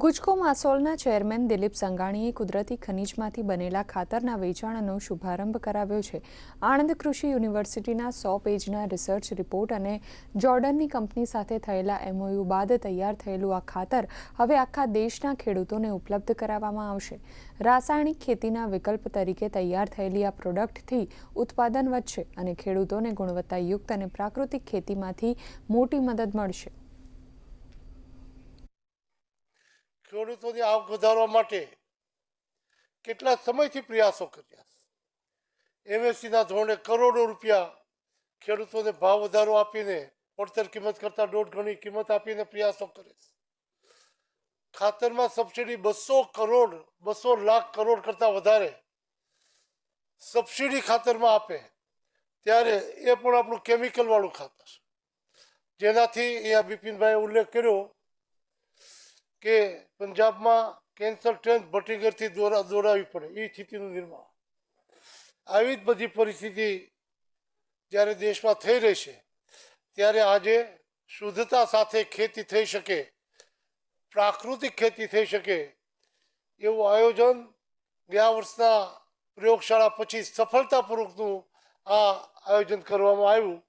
ગુજકો માસોલના chairman Dilip સંઘાણીએ કુદરતી ખનીજમાંથી બનેલા ખાતરના વેચાણનો શુભારંભ કરાવ્યો છે। આણંદ કૃષિ યુનિવર્સિટીના 100 પેજના રિસર્ચ રિપોર્ટ અને જોર્ડનની કંપની સાથે થયેલા MOU બાદ તૈયાર થયેલું આ ખાતર હવે આખા દેશના ખેડૂતોને ઉપલબ્ધ કરાવવામાં આવશે। રાસાયણિક ખેતીના વિકલ્પ તરીકે તૈયાર થયેલી આ પ્રોડક્ટથી ઉત્પાદન વધશે અને ખેડૂતોને ગુણવત્તાયુક્ત અને પ્રાકૃતિક ખેતીમાંથી મોટી મદદ મળશે। ખેડૂતોની આવક વધારવા માટે કેટલા સમયથી પ્રયાસો કર્યા। MSCના ધોરણે કરોડો રૂપિયા ખેડૂતોને ભાવ વધારો આપીને પડતર કિંમત કરતાં 1.5 ગણી કિંમત આપીને પ્રયાસો કરે છે। ખાતરમાં સબસિડી 200 લાખ કરોડ કરતાં વધારે સબસિડી ખાતરમાં આપે ત્યારે એ પણ આપણું કેમિકલવાળું ખાતર, જેનાથી અહીંયા બિપિનભાઈએ ઉલ્લેખ કર્યો કે પંજાબમાં કેન્સર ટ્રેન ભટ્ટીગરથી દોડાવવી પડે એ સ્થિતિનું નિર્માણ। આવી જ બધી પરિસ્થિતિ જ્યારે દેશમાં થઈ રહી છે ત્યારે આજે શુદ્ધતા સાથે ખેતી થઈ શકે, પ્રાકૃતિક ખેતી થઈ શકે એવું આયોજન ગયા વર્ષના પ્રયોગશાળા પછી સફળતાપૂર્વકનું આ આયોજન કરવામાં આવ્યું।